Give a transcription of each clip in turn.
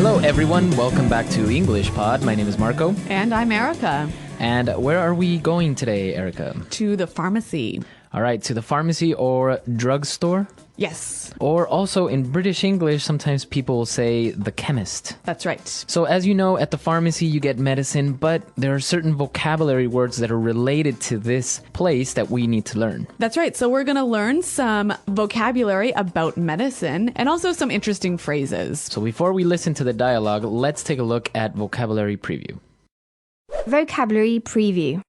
Hello, everyone. Welcome back to English Pod. My name is Marco. And I'm Erica. And where are we going today, Erica? To the pharmacy. All right, to the pharmacy or drugstore? Yes, Or also in British English, sometimes people will say the chemist. that's right. So as you know, at the pharmacy you get medicine, but there are certain vocabulary words that are related to this place that we need to learn. That's right. So we're going to learn some vocabulary about medicine and also some interesting phrases. So before we listen to the dialogue, let's take a look at vocabulary preview. Vocabulary preview.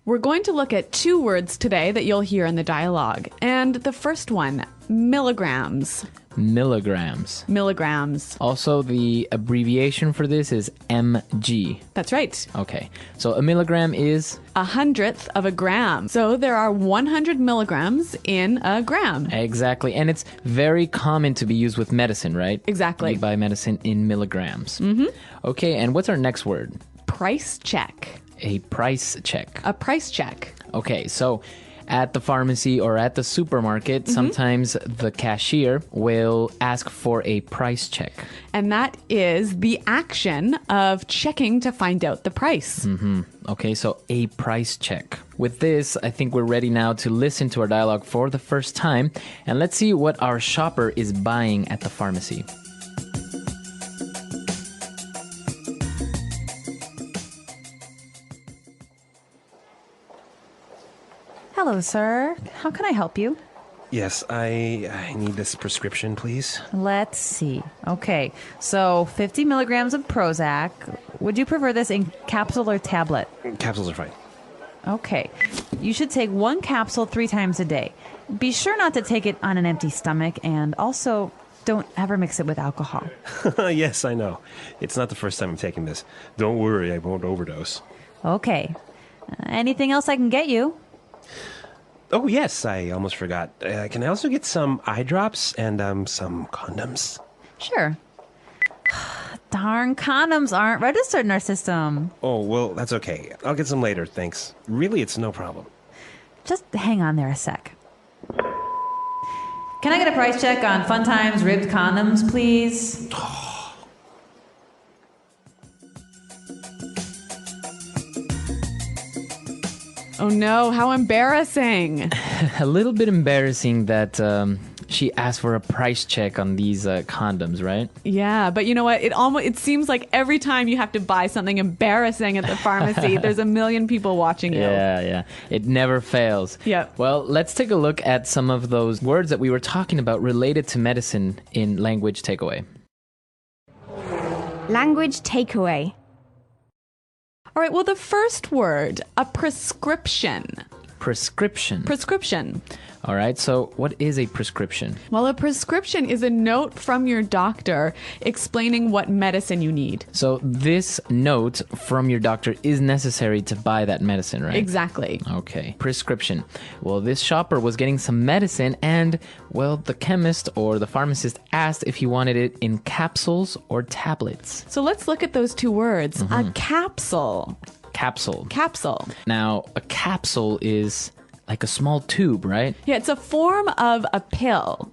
We're going to look at two words today that you'll hear in the dialogue. And the first one, milligrams. Milligrams. Milligrams. Also, the abbreviation for this is mg. That's right. Okay, so a milligram is 1/100th of a gram. So there are 100 milligrams in a gram. exactly, and it's very common to be used with medicine, right? Exactly. We buy medicine in milligrams. Okay, and what's our next word? Price check. A price check. A price check. Okay, so at the pharmacy or at the supermarket, sometimes the cashier will ask for a price check. And that is the action of checking to find out the price. Okay, so a price check. With this, I think we're ready now to listen to our dialogue for the first time, and let's see what our shopper is buying at the pharmacy. Hello, sir. How can I help you? Yes, I need this prescription, please. Let's see. Okay, so 50 milligrams of Prozac. Would you prefer this in capsule or tablet? Capsules are fine. Okay, you should take one capsule 3 times a day. Be sure not to take it on an empty stomach, and also don't ever mix it with alcohol. Yes, I know. It's not the first time I'm taking this. Don't worry, I won't overdose. Okay. Anything else I can get you? Oh, yes, I almost forgot. Can I also get some eye drops and some condoms? Sure. Darn, condoms aren't registered in our system. Oh, well, that's okay. I'll get some later, thanks. Really, it's no problem. Just hang on there a sec. Can I get a price check on Fun Times ribbed condoms, please? Oh no, how embarrassing. A little bit embarrassing that she asked for a price check on these condoms, right? Yeah, but you know what? It seems like every time you have to buy something embarrassing at the pharmacy, there's a million people watching you. Yeah. It never fails. Yep. Well, let's take a look at some of those words that we were talking about related to medicine in Language Takeaway. Language takeaway. All right, well, the first word, a prescription. Prescription. Prescription. All right, so what is a prescription? Well, a prescription is a note from your doctor explaining what medicine you need. So this note from your doctor is necessary to buy that medicine, right? Exactly. Okay. Prescription. Well, this shopper was getting some medicine and, well, the chemist or the pharmacist asked if he wanted it in capsules or tablets. So let's look at those two words. A capsule. Capsule. Capsule. Now, a capsule is like a small tube, right? Yeah, it's a form of a pill.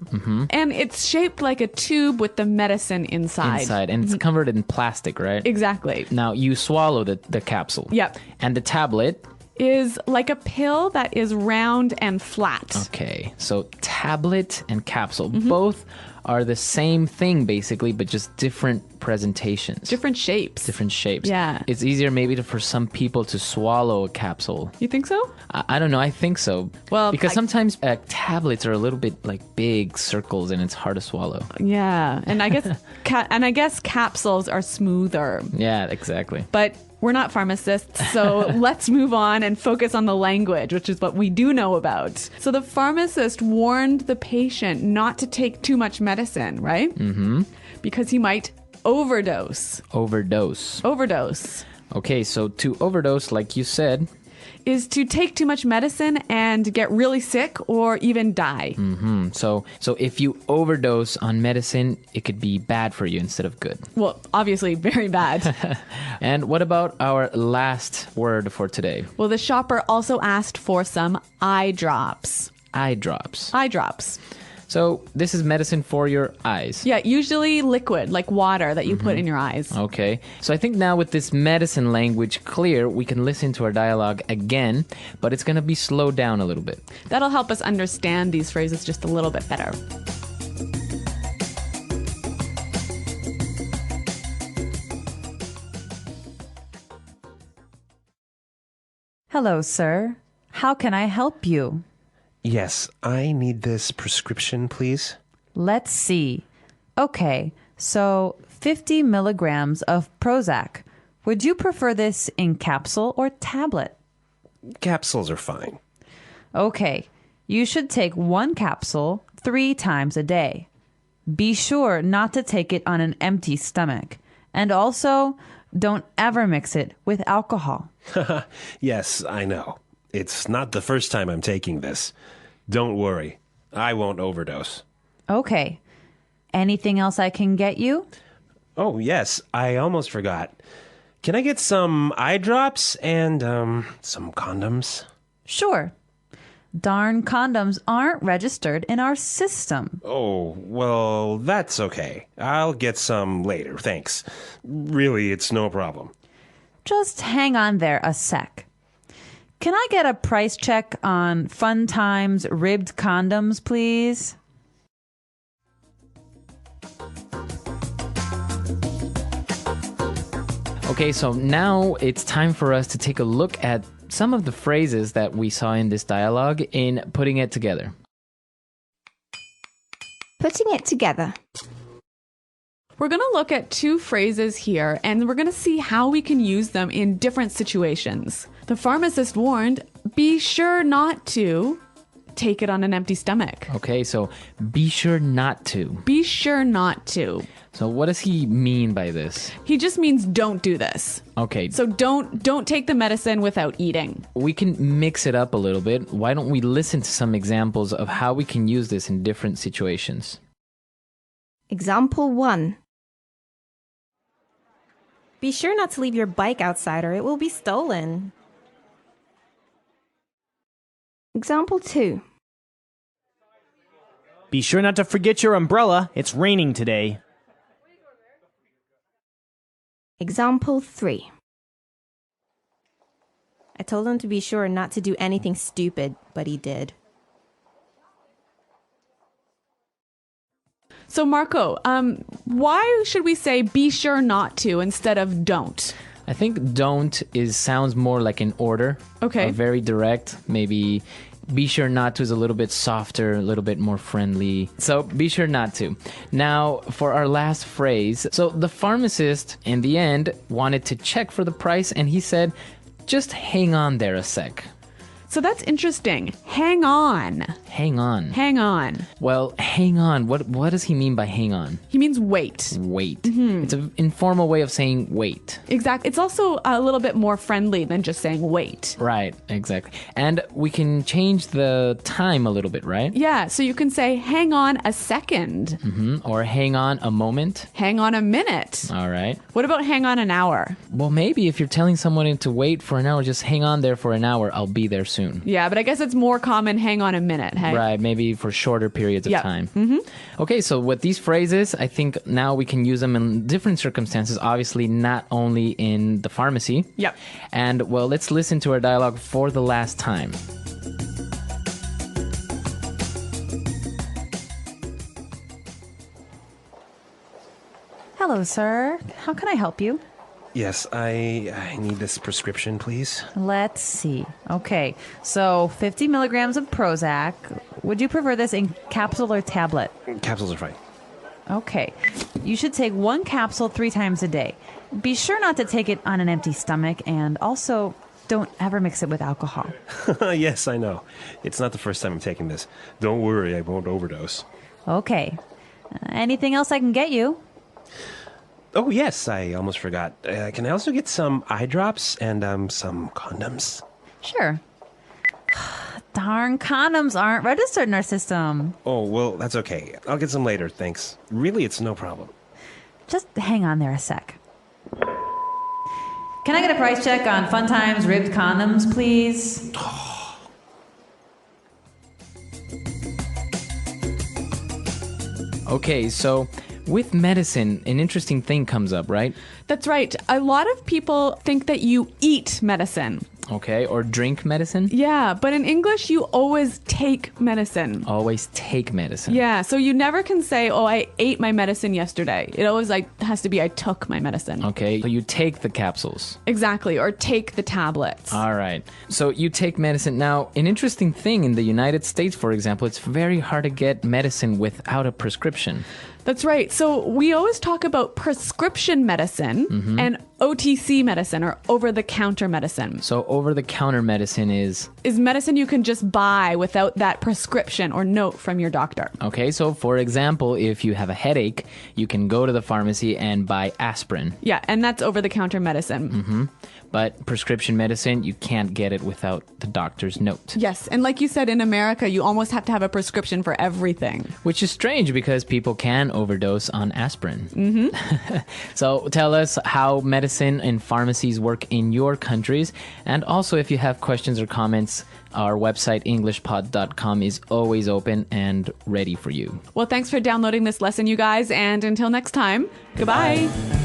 And it's shaped like a tube with the medicine inside. Inside. And it's covered in plastic, right? Exactly. Now, you swallow the capsule. Yep. And the tablet. Is like a pill that is round and flat. Okay, so tablet and capsule, both are the same thing basically, but just different presentations. Different shapes. Different shapes. Yeah. It's easier maybe for some people to swallow a capsule. You think so? I don't know, I think so. Well, because sometimes tablets are a little bit like big circles and it's hard to swallow. Yeah. And I guess capsules are smoother. Yeah, exactly. But we're not pharmacists, so let's move on and focus on the language, which is what we do know about. So the pharmacist warned the patient not to take too much medicine, right? Mm-hmm. Because he might overdose. Overdose. Overdose. Okay, so to overdose, like you said, is to take too much medicine and get really sick or even die. So if you overdose on medicine, it could be bad for you instead of good. Well, obviously very bad. And what about our last word for today? Well, the shopper also asked for some eye drops. Eye drops. Eye drops. So this is medicine for your eyes. Yeah, usually liquid, like water that you put in your eyes. Okay. So I think now with this medicine language clear, we can listen to our dialogue again, but it's going to be slowed down a little bit. That'll help us understand these phrases just a little bit better. Hello, sir. How can I help you? Yes, I need this prescription, please. Let's see. Okay, so 50 milligrams of Prozac. Would you prefer this in capsule or tablet? Capsules are fine. Okay, you should take one capsule 3 times a day. Be sure not to take it on an empty stomach. And also, don't ever mix it with alcohol. Yes, I know. It's not the first time I'm taking this. Don't worry. I won't overdose. Okay. Anything else I can get you? Oh, yes. I almost forgot. Can I get some eye drops and, some condoms? Sure. Darn condoms aren't registered in our system. Oh, well, that's okay. I'll get some later, thanks. Really, it's no problem. Just hang on there a sec. Can I get a price check on Fun Times ribbed condoms, please? Okay, so now it's time for us to take a look at some of the phrases that we saw in this dialogue in putting it together. Putting it together. We're going to look at 2 phrases here, and we're going to see how we can use them in different situations. The pharmacist warned, be sure not to take it on an empty stomach. Okay, so be sure not to. Be sure not to. So what does he mean by this? He just means don't do this. Okay, So don't take the medicine without eating. we can mix it up a little bit. Why don't we listen to some examples of how we can use this in different situations? Example 1. Be sure not to leave your bike outside or it will be stolen. Example 2. Be sure not to forget your umbrella. It's raining today. Example 3. I told him to be sure not to do anything stupid, but he did. So Marco, why should we say be sure not to instead of don't? I think don't sounds more like an order. Okay. Very direct. Maybe be sure not to is a little bit softer, a little bit more friendly. So be sure not to. Now, for our last phrase. So the pharmacist, in the end, wanted to check for the price, and he said, just hang on there a sec. So that's interesting. Hang on. Hang on. Hang on. Well, hang on. What does he mean by hang on? He means wait. Wait. It's an informal way of saying wait. Exactly. It's also a little bit more friendly than just saying wait. Right, exactly. And we can change the time a little bit, right? Yeah, so you can say hang on a second. Or hang on a moment. Hang on a minute. All right. What about hang on an hour? Well, maybe if you're telling someone to wait for an hour, just hang on there for an hour. I'll be there soon. Yeah, but I guess it's more common hang on a minute, hey? Right, maybe for shorter periods of Yeah. time. Okay, so with these phrases, I think now we can use them in different circumstances, obviously not only in the pharmacy. Yep. And, well, let's listen to our dialogue for the last time. Hello, sir. How can I help you? Yes, I need this prescription, please. Let's see. Okay, so 50 milligrams of Prozac. Would you prefer this in capsule or tablet? Capsules are fine. Okay, you should take one capsule 3 times a day. Be sure not to take it on an empty stomach, and also don't ever mix it with alcohol. Yes, I know. It's not the first time I'm taking this. Don't worry, I won't overdose. Okay. Anything else I can get you? Oh, yes, I almost forgot. Can I also get some eye drops and, some condoms? Sure. Darn condoms aren't registered in our system. Oh, well, that's okay. I'll get some later, thanks. Really, it's no problem. Just hang on there a sec. Can I get a price check on Fun Times ribbed condoms, please? Okay, so with medicine, an interesting thing comes up, right? That's right. A lot of people think that you eat medicine. Okay, or drink medicine. Yeah, but in English, you always take medicine. Always take medicine. Yeah, so you never can say, oh, I ate my medicine yesterday. It always has to be, I took my medicine. Okay, so you take the capsules. Exactly, or take the tablets. All right. So you take medicine. Now, an interesting thing in the United States, for example, it's very hard to get medicine without a prescription. That's right. So we always talk about prescription medicine and OTC medicine, or over-the-counter medicine. So over-the-counter medicine is Medicine you can just buy without that prescription or note from your doctor. okay. So for example, if you have a headache, you can go to the pharmacy and buy aspirin. Yeah, and that's over-the-counter medicine. But prescription medicine, you can't get it without the doctor's note. Yes, and like you said, in America, you almost have to have a prescription for everything. Which is strange because people can overdose on aspirin. So tell us how medicine and pharmacies work in your countries. And also, if you have questions or comments, our website, englishpod.com, is always open and ready for you. Well, thanks for downloading this lesson, you guys, and until next time, goodbye.